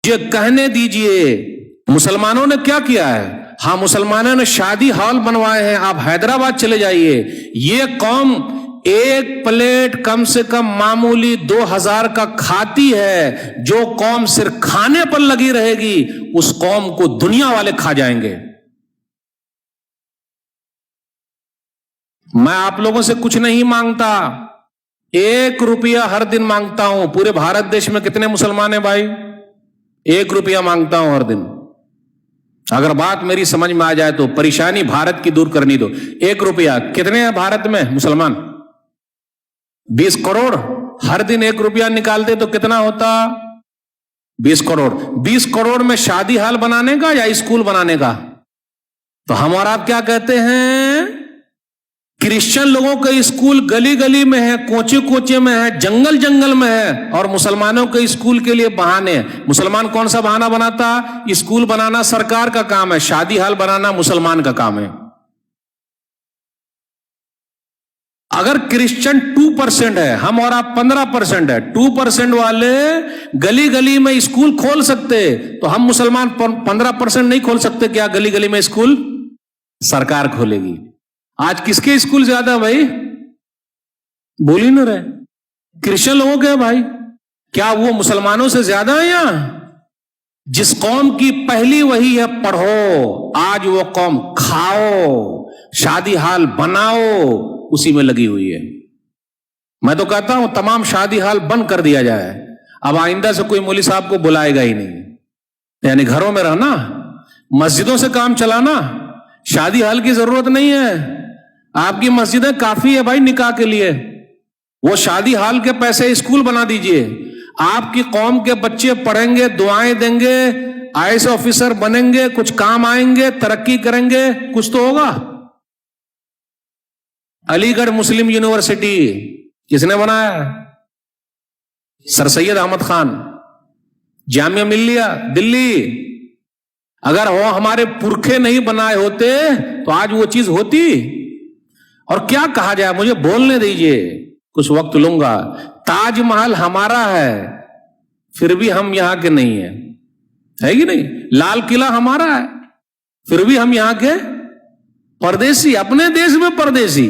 یہ کہنے دیجئے مسلمانوں نے کیا کیا ہے؟ ہاں مسلمانوں نے شادی ہال بنوائے ہیں. آپ حیدرآباد چلے جائیے, یہ قوم ایک پلیٹ کم سے کم معمولی 2000 کا کھاتی ہے. جو قوم صرف کھانے پر لگی رہے گی اس قوم کو دنیا والے کھا جائیں گے. میں آپ لوگوں سے کچھ نہیں مانگتا, 1 روپیہ ہر دن مانگتا ہوں. پورے بھارت دیش میں کتنے مسلمان ہیں بھائی؟ 1 روپیہ مانگتا ہوں ہر دن. اگر بات میری سمجھ میں آ جائے تو پریشانی بھارت کی دور کرنی دو. 1 روپیہ کتنے ہیں بھارت میں مسلمان؟ 20 کروڑ. ہر دن 1 روپیہ نکالتے تو کتنا ہوتا؟ 20 کروڑ. 20 کروڑ میں شادی ہال بنانے کا یا اسکول بنانے کا؟ تو ہم اور آپ کیا کہتے ہیں؟ کرسچن لوگوں کا اسکول گلی گلی میں ہے, کوچے کوچے میں ہے, جنگل جنگل میں ہے, اور مسلمانوں کے اسکول کے لیے بہانے. مسلمان کون سا بہانہ بناتا؟ اسکول بنانا سرکار کا کام ہے, شادی ہال بنانا مسلمان کا کام ہے. اگر کرسچن 2% ہے, ہم اور آپ 15% ہے, 2% والے گلی گلی میں اسکول کھول سکتے, تو ہم مسلمان 15% نہیں کھول سکتے کیا گلی گلی میں اسکول؟ سرکار کھولے گی. آج کس کے اسکول زیادہ بھائی؟ بول ہی نہ رہے. کرسچن لوگوں کے بھائی, کیا وہ مسلمانوں سے زیادہ ہیں؟ یا جس قوم کی پہلی وہی ہے پڑھو, آج وہ قوم کھاؤ, شادی ہال بناؤ, اسی میں لگی ہوئی ہے. میں تو کہتا ہوں تمام شادی ہال بند کر دیا جائے. اب آئندہ سے کوئی مولوی صاحب کو بلائے گا ہی نہیں. یعنی گھروں میں رہنا, مسجدوں سے کام چلانا, شادی ہال کی ضرورت نہیں ہے. آپ کی مسجدیں کافی ہے بھائی نکاح کے لیے. وہ شادی ہال کے پیسے اسکول بنا دیجئے. آپ کی قوم کے بچے پڑھیں گے, دعائیں دیں گے, IAS آفیسر بنیں گے, کچھ کام آئیں گے, ترقی کریں گے, کچھ تو ہوگا. علی گڑھ مسلم یونیورسٹی کس نے بنایا؟ سر سید احمد خان. جامعہ ملیہ دلی, اگر وہ ہمارے پرکھے نہیں بنائے ہوتے تو آج وہ چیز ہوتی. اور کیا کہا جائے, مجھے بولنے دیجئے, کچھ وقت لوں گا. تاج محل ہمارا ہے پھر بھی ہم یہاں کے نہیں ہیں, ہے کہ نہیں؟ لال قلعہ ہمارا ہے پھر بھی ہم یہاں کے پردیسی, اپنے دیش میں پردیسی.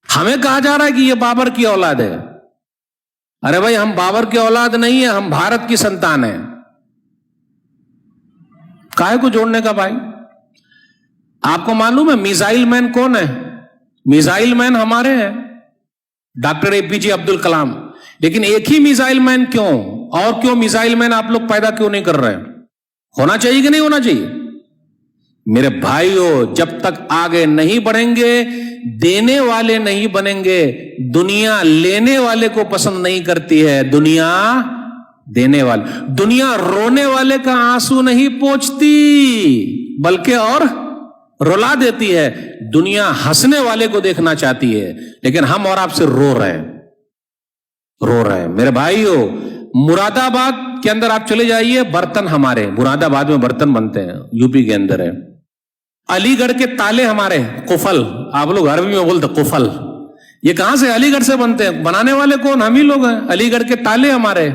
ہمیں کہا جا رہا ہے کہ یہ بابر کی اولاد ہے. ارے بھائی ہم بابر کی اولاد نہیں ہیں, ہم بھارت کی سنتان ہیں. کاہے کو جوڑنے کا بھائی؟ آپ کو معلوم ہے میزائل مین کون ہے؟ میزائل مین ہمارے ہیں, ڈاکٹر APJ عبد الکلام. لیکن ایک ہی میزائل مین کیوں, اور کیوں میزائل مین آپ لوگ پیدا کیوں نہیں کر رہے؟ ہونا چاہیے کہ نہیں ہونا چاہیے؟ میرے بھائیوں, جب تک آگے نہیں بڑھیں گے, دینے والے نہیں بنیں گے. دنیا لینے والے کو پسند نہیں کرتی ہے, دنیا دینے والے. دنیا رونے والے کا آنسو نہیں پوچھتی بلکہ اور رلا دیتی ہے. دنیا ہنسنے والے کو دیکھنا چاہتی ہے, لیکن ہم اور آپ سے رو رہے ہیں. میرے بھائیوں, مراد آباد کے اندر آپ چلے جائیے, برتن ہمارے مراد آباد میں برتن بنتے ہیں, UP کے اندر ہے. علی گڑھ کے تالے ہمارے, قفل, آپ لوگ عربی میں بولتے قفل, یہ کہاں سے؟ علی گڑھ سے بنتے ہیں. بنانے والے کون؟ ہم ہی لوگ ہیں. علی گڑھ کے تالے ہمارے.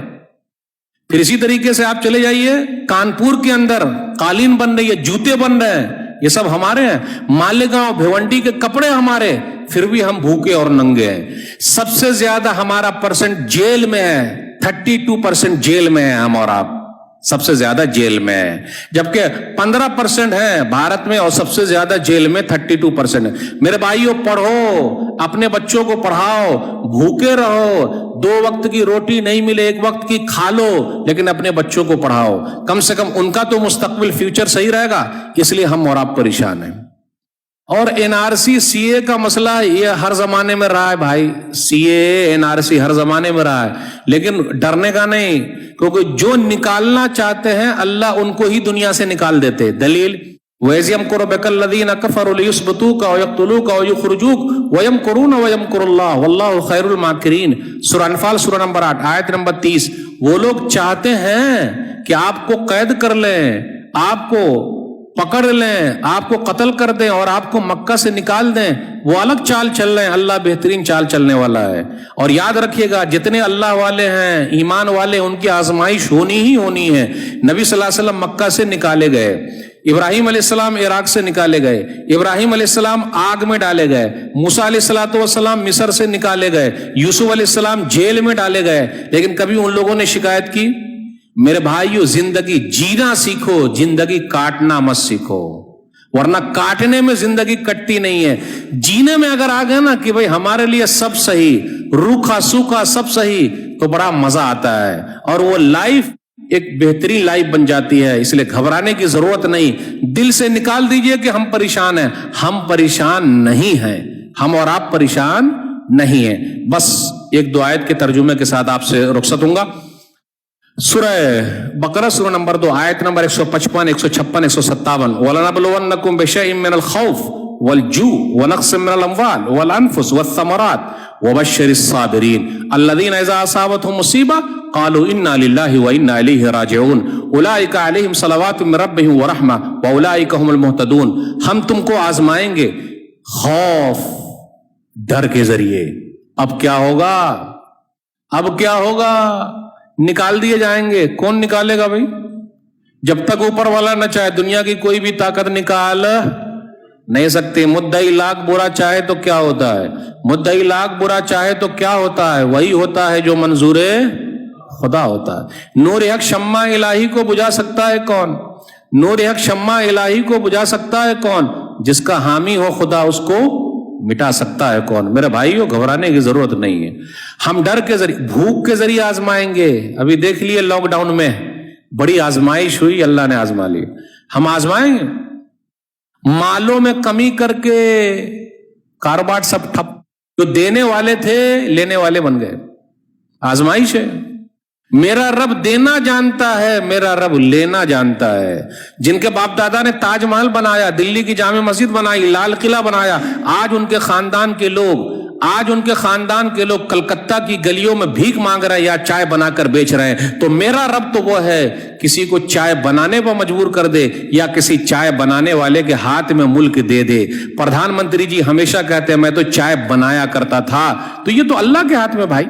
پھر اسی طریقے سے آپ چلے جائیے کانپور کے اندر قالین بن رہی ہے, جوتے بن رہے ہیں, یہ سب ہمارے ہیں. مالیگاؤں بھیونڈی کے کپڑے ہمارے, پھر بھی ہم بھوکے اور ننگے ہیں. سب سے زیادہ ہمارا پرسنٹ جیل میں ہے, 32% جیل میں ہے ہم اور آپ, سب سے زیادہ جیل میں ہے. جبکہ 15% ہے بھارت میں, اور سب سے زیادہ جیل میں 32% ہے. میرے بھائیوں, پڑھو, اپنے بچوں کو پڑھاؤ, بھوکے رہو, 2 وقت کی روٹی نہیں ملے 1 وقت کی کھا لو, لیکن اپنے بچوں کو پڑھاؤ. کم سے کم ان کا تو مستقبل فیوچر صحیح رہے گا. اس لیے ہم اور آپ پریشان ہیں. اور NRC CA کا مسئلہ یہ ہر زمانے میں رہا ہے بھائی. CA NRC ہر زمانے میں رہا ہے, لیکن ڈرنے کا نہیں, کیونکہ جو نکالنا چاہتے ہیں اللہ ان کو ہی دنیا سے نکال دیتے. دلیل وَإِذْ يَمْكُرُ بِكَ الَّذِينَ كَفَرُوا لِيُثْبِتُوكَ أَوْ يَقْتُلُوكَ أَوْ يُخْرِجُوكَ وَيَمْكُرُونَ وَيَمْكُرُ اللَّهُ وَاللَّهُ خَيْرُ الْمَاكِرِينَ. سورہ انفال سورہ نمبر 8 آیت نمبر 30. وہ لوگ چاہتے ہیں کہ آپ کو قید کر لیں, آپ کو پکڑ لیں، آپ کو قتل کر دیں اور آپ کو مکہ سے نکال دیں، وہ الگ چال چل رہے ہیں، اللہ بہترین چال چلنے والا ہے۔ اور یاد رکھیے گا جتنے اللہ والے ہیں، ایمان والے، ان کی آزمائش ہونی ہی ہونی ہے۔ نبی صلی اللہ علیہ وسلم مکہ سے نکالے گئے، ابراہیم علیہ السلام عراق سے نکالے گئے، ابراہیم علیہ السلام آگ میں ڈالے گئے، موسیٰ علیہ السلام مصر سے نکالے گئے، یوسف علیہ السلام جیل میں ڈالے گئے، لیکن کبھی ان لوگوں نے شکایت کی؟ میرے بھائیو، زندگی جینا سیکھو، زندگی کاٹنا مت سیکھو، ورنہ کاٹنے میں زندگی کٹتی نہیں ہے۔ جینے میں اگر آ گئے نا کہ بھئی ہمارے لیے سب صحیح، روکھا سوکھا سب صحیح، تو بڑا مزہ آتا ہے، اور وہ لائف ایک بہترین لائف بن جاتی ہے۔ اس لیے گھبرانے کی ضرورت نہیں، دل سے نکال دیجئے کہ ہم پریشان ہیں، ہم پریشان نہیں ہیں، ہم اور آپ پریشان نہیں ہیں۔ بس ایک دو آیت کے ترجمے کے ساتھ آپ سے رخصت ہوں گا۔ سورہ بقرہ سورہ نمبر 2 آیت نمبر 155 156 157 وَلَنَبْلُوَنَّكُمْ بِشَيْءٍ مِّنَ الْخَوْفِ وَالْجُوعِ وَنَقْصٍ مِّنَ الْأَمْوَالِ وَالْأَنفُسِ وَالثَّمَرَاتِ وَبَشِّرِ الصَّابِرِينَ الَّذِينَ إِذَا أَصَابَتْهُمْ مُصِيبَةٌ قَالُوا إِنَّا لِلَّهِ وَإِنَّا إِلَيْهِ رَاجِعُونَ أُولَٰئِكَ عَلَيْهِمْ صَلَوَاتٌ مِّن رَّبِّهِمْ وَرَحْمَةٌ وَأُولَٰئِكَ هُمُ الْمُهْتَدُونَ۔ ہم تم کو آزمائیں گے خوف، ڈر کے ذریعے۔ اب کیا ہوگا؟ اب کیا ہوگا؟ نکال دیے جائیں گے۔ کون نکالے گا بھائی؟ جب تک اوپر والا نہ چاہے دنیا کی کوئی بھی طاقت نکال نہیں سکتی۔ مدعی لاکھ برا چاہے تو کیا ہوتا ہے؟ مدعی لاکھ برا چاہے تو کیا ہوتا ہے؟ وہی ہوتا ہے جو منظور خدا ہوتا ہے۔ نور حق شمع الہی کو بجھا سکتا ہے کون؟ نور حق شمع الہی کو بجھا سکتا ہے کون؟ جس کا حامی ہو خدا، اس کو مٹا سکتا ہے کون؟ میرے بھائیو، گھبرانے کی ضرورت نہیں ہے۔ ہم ڈر کے ذریعے، بھوک کے ذریعے آزمائیں گے۔ ابھی دیکھ لیے لاک ڈاؤن میں بڑی آزمائش ہوئی، اللہ نے آزما لی۔ ہم آزمائیں گے۔ مالوں میں کمی کر کے کاروبار سب ٹھپ، جو دینے والے تھے لینے والے بن گئے۔ آزمائش ہے۔ میرا رب دینا جانتا ہے، میرا رب لینا جانتا ہے۔ جن کے باپ دادا نے تاج محل بنایا، دلی کی جامع مسجد بنائی، لال قلعہ بنایا، آج ان کے خاندان کے لوگ کلکتہ کی گلیوں میں بھیک مانگ رہے ہیں یا چائے بنا کر بیچ رہے ہیں۔ تو میرا رب تو وہ ہے کسی کو چائے بنانے پر مجبور کر دے یا کسی چائے بنانے والے کے ہاتھ میں ملک دے دے۔ پردھان منتری جی ہمیشہ کہتے ہیں میں تو چائے بنایا کرتا تھا، تو یہ تو اللہ کے ہاتھ میں بھائی۔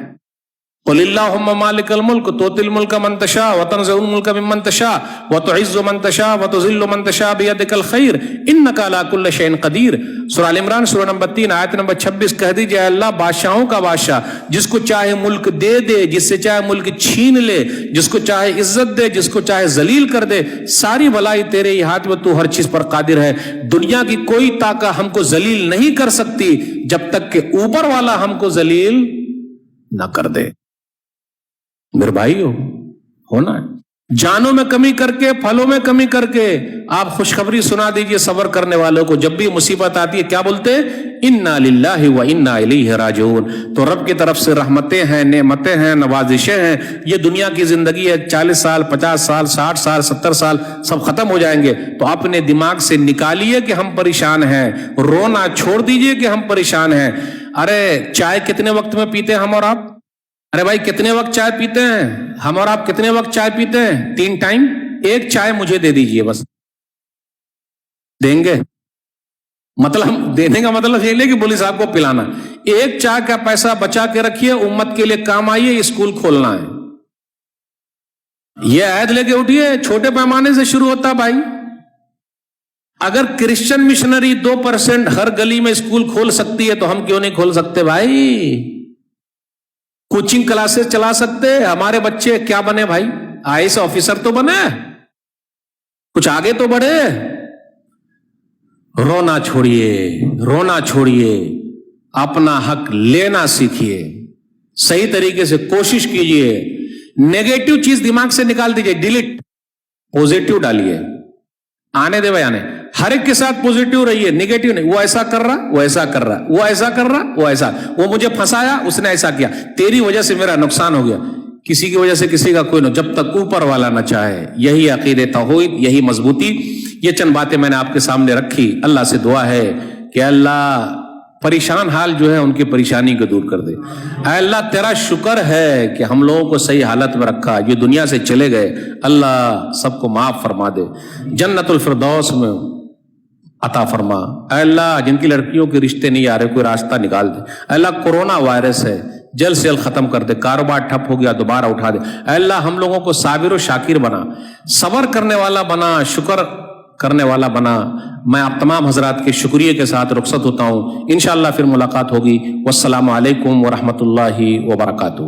قل اللہم مالک الملک تؤتی الملک من تشاء وتنزع الملک ممن تشاء وتعز من تشاء وتذل من تشاء بیدک الخیر انک علی کل شیء قدیر۔ سورہ ال عمران سورہ نمبر 3 آیت نمبر 26 کہہ دیجئے اللہ بادشاہوں کا بادشاہ، جس کو چاہے ملک دے دے، جس سے چاہے ملک چھین لے، جس کو چاہے عزت دے، جس کو چاہے ذلیل کر دے، ساری بھلائی تیرے ہی ہاتھ میں، تو ہر چیز پر قادر ہے۔ دنیا کی کوئی طاقت ہم کو ذلیل نہیں کر سکتی جب تک کہ اوپر والا ہم کو ذلیل نہ کر دے۔ میرے بھائیو، ہونا ہے۔ جانوں میں کمی کر کے، پھلوں میں کمی کر کے آپ خوشخبری سنا دیجئے صبر کرنے والوں کو۔ جب بھی مصیبت آتی ہے کیا بولتے؟ انا للہ و انا الیہ راجعون۔ تو رب کی طرف سے رحمتیں ہیں، نعمتیں ہیں، نوازشیں ہیں۔ یہ دنیا کی زندگی ہے، 40 سال 50 سال 60 سال 70 سال سب ختم ہو جائیں گے۔ تو اپنے دماغ سے نکالیے کہ ہم پریشان ہیں، رونا چھوڑ دیجئے کہ ہم پریشان ہیں۔ ارے چائے کتنے وقت میں پیتے ہیں ہم اور آپ؟ ارے بھائی کتنے وقت چائے پیتے ہیں ہم اور آپ؟ کتنے وقت چائے پیتے ہیں؟ 3 ٹائم۔ ایک چائے مجھے دے دیجئے، بس دیں گے؟ مطلب دینے کا مطلب یہ نہیں کہ پولیس آپ کو پلانا۔ ایک چائے کا پیسہ بچا کے رکھیے، امت کے لیے کام آئیے، اسکول کھولنا ہے۔ یہ عہد لے کے اٹھیے، چھوٹے پیمانے سے شروع ہوتا بھائی۔ اگر کرسچن مشنری 2% ہر گلی میں اسکول کھول سکتی ہے تو ہم کیوں نہیں کھول سکتے بھائی؟ کوچنگ کلاسز چلا سکتے۔ ہمارے بچے کیا بنے بھائی؟ IAS آفیسر تو بنے، کچھ آگے تو بڑھے۔ رونا چھوڑیے، رونا چھوڑیے، اپنا حق لینا سیکھیے، صحیح طریقے سے کوشش کیجیے۔ نیگیٹو چیز دماغ سے نکال دیجیے، ڈیلیٹ، پوزیٹو ڈالیے۔ آنے دے بھائی، آنے۔ ہر ایک کے ساتھ پوزیٹو رہیے، نیگیٹو نہیں۔ وہ ایسا کر رہا، وہ ایسا کر رہا، وہ ایسا کر رہا، وہ ایسا، وہ مجھے پھنسایا، اس نے ایسا کیا، تیری وجہ سے میرا نقصان ہو گیا۔ کسی کی وجہ سے کسی کا کوئی نہ، جب تک اوپر والا نہ چاہے۔ یہی عقیدہ توحید، یہی مضبوطی۔ یہ چند باتیں میں نے آپ کے سامنے رکھی۔ اللہ سے دعا ہے کہ اللہ پریشان حال جو ہے ان کی پریشانی کو دور کر دے۔ اے اللہ تیرا شکر ہے کہ ہم لوگوں کو صحیح حالت میں رکھا، جو دنیا سے چلے گئے اللہ سب کو معاف فرما دے، جنت الفردوس میں عطا فرما۔ اے اللہ جن کی لڑکیوں کے رشتے نہیں آ رہے کوئی راستہ نکال دے۔ اے اللہ کورونا وائرس ہے جلد سے جلد ختم کر دے، کاروبار ٹھپ ہو گیا دوبارہ اٹھا دے۔ اے اللہ ہم لوگوں کو صابر و شاکر بنا، صبر کرنے والا بنا، شکر کرنے والا بنا۔ میں آپ تمام حضرات کے شکریہ کے ساتھ رخصت ہوتا ہوں، انشاءاللہ پھر ملاقات ہوگی۔ والسلام علیکم ورحمۃ اللہ وبرکاتہ۔